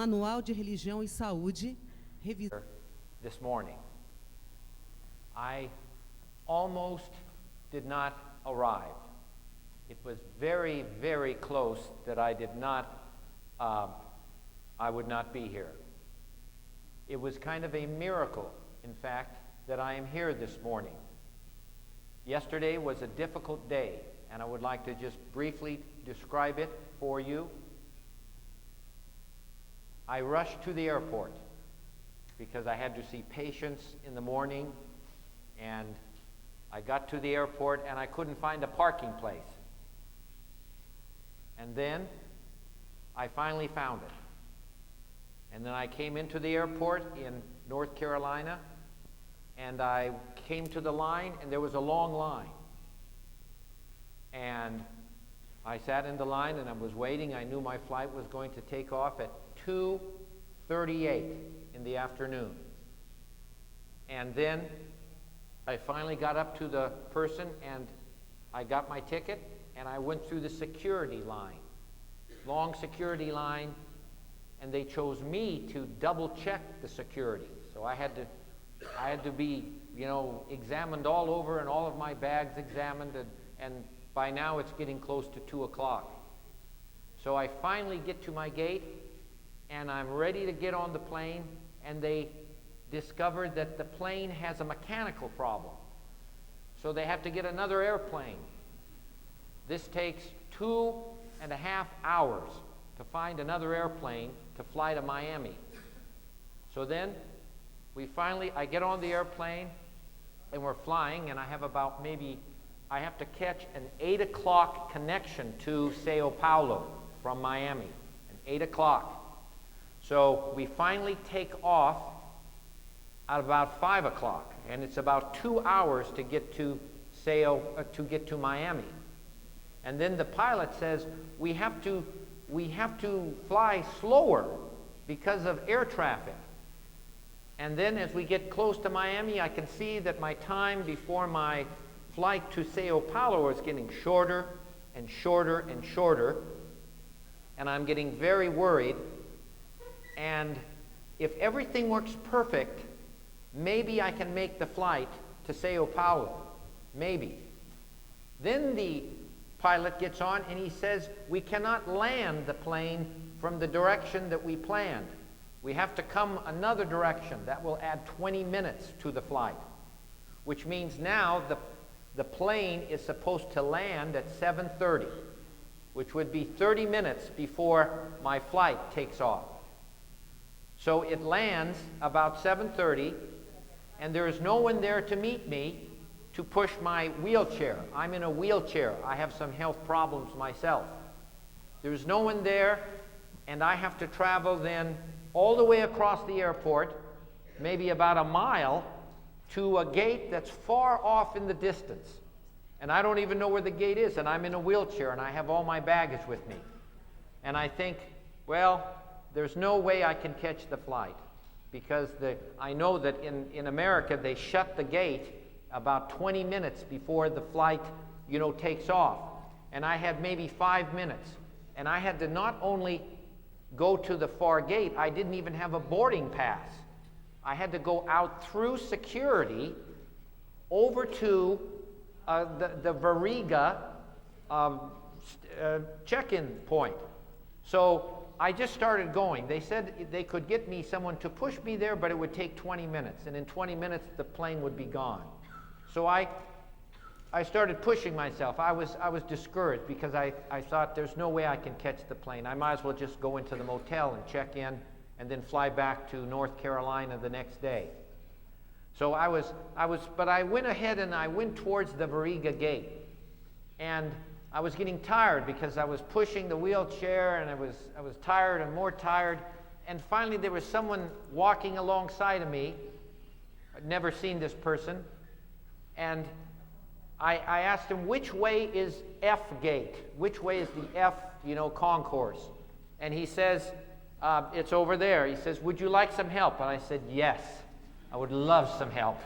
Manual de Religião e Saúde, this morning. I almost did not arrive. It was very, very close that I would not be here. It was kind of a miracle, in fact, that I am here this morning. Yesterday was a difficult day, and I would like to just briefly describe it for you. I rushed to the airport because I had to see patients in the morning, and I got to the airport and I couldn't find a parking place. And then I finally found it. And then I came into the airport in North Carolina, and I came to the line, and there was a long line. And I sat in the line and I was waiting. I knew my flight was going to take off at 2:38 in the afternoon. And then I finally got up to the person and I got my ticket and I went through the security line, long security line, and they chose me to double check the security. So I had to be, examined all over and all of my bags examined, and by now it's getting close to 2 o'clock. So I finally get to my gate and I'm ready to get on the plane, and they discovered that the plane has a mechanical problem. So they have to get another airplane. This takes 2.5 hours to find another airplane to fly to Miami. So then I get on the airplane and we're flying, and I have to catch an 8 o'clock connection to Sao Paulo from Miami, at 8 o'clock. So we finally take off at about 5 o'clock, and it's about 2 hours to get to Miami. And then the pilot says we have to fly slower because of air traffic. And then as we get close to Miami, I can see that my time before my flight to Sao Paulo is getting shorter and shorter and shorter, and I'm getting very worried. And if everything works perfect, maybe I can make the flight to Sao Paulo. Maybe. Then the pilot gets on and he says, we cannot land the plane from the direction that we planned. We have to come another direction. That will add 20 minutes to the flight, which means now the plane is supposed to land at 7:30, which would be 30 minutes before my flight takes off. So it lands about 7:30, and there is no one there to meet me to push my wheelchair. I'm in a wheelchair. I have some health problems myself. There's no one there, and I have to travel then all the way across the airport, maybe about a mile, to a gate that's far off in the distance. And I don't even know where the gate is, and I'm in a wheelchair, and I have all my baggage with me. And I think, well, there's no way I can catch the flight, because I know that in America they shut the gate about 20 minutes before the flight, takes off. And I had maybe 5 minutes. And I had to not only go to the far gate, I didn't even have a boarding pass. I had to go out through security over to the Variga check-in point. So I just started going. They said they could get me someone to push me there, but it would take 20 minutes. And in 20 minutes, the plane would be gone. So I started pushing myself. I was discouraged because I thought there's no way I can catch the plane. I might as well just go into the motel and check in and then fly back to North Carolina the next day. So but I went ahead and I went towards the Variga gate. And I was getting tired because I was pushing the wheelchair, and I was tired and more tired. And finally there was someone walking alongside of me. I'd never seen this person. And I asked him, which way is F gate? Which way is the F, concourse? And he says, it's over there. He says, would you like some help? And I said, yes, I would love some help.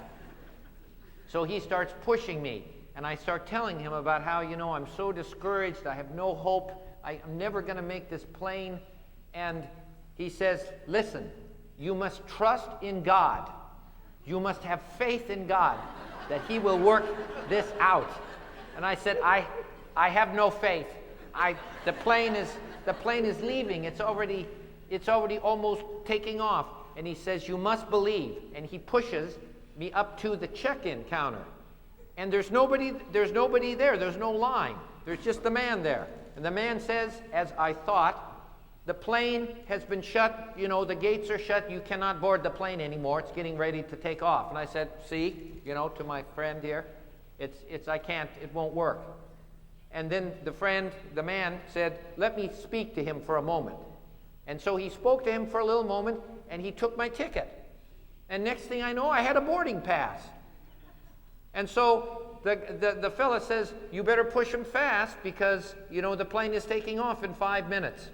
So he starts pushing me, and I start telling him about how, I'm so discouraged, I have no hope, I'm never going to make this plane. And he says, listen, you must trust in God. You must have faith in God that He will work this out. And I said, I have no faith. The plane is leaving. It's already almost taking off. And he says, you must believe. And he pushes me up to the check-in counter. And there's nobody there. There's no line. There's just the man there. And the man says, as I thought, the plane has been shut. You know, the gates are shut. You cannot board the plane anymore. It's getting ready to take off. And I said, see, you know, to my friend here, I can't, it won't work. And then the man said, let me speak to him for a moment. And so he spoke to him for a little moment, and he took my ticket. And next thing I know, I had a boarding pass. And so the fella says, you better push him fast because, you know, the plane is taking off in 5 minutes.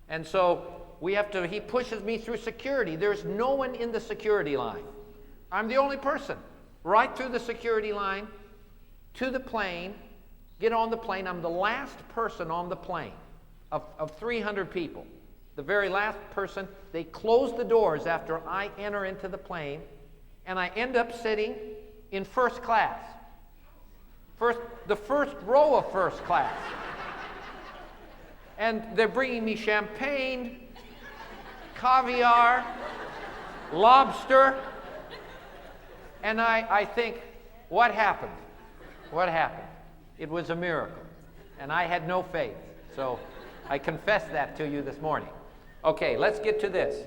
And so he pushes me through security. There's no one in the security line. I'm the only person. Right through the security line, to the plane, get on the plane. I'm the last person on the plane of 300 people. The very last person. They close the doors after I enter into the plane, and I end up sitting in first class. The first row of first class. And they're bringing me champagne, caviar, lobster, and I think, what happened? What happened? It was a miracle, and I had no faith. So I confess that to you this morning. Okay, let's get to this.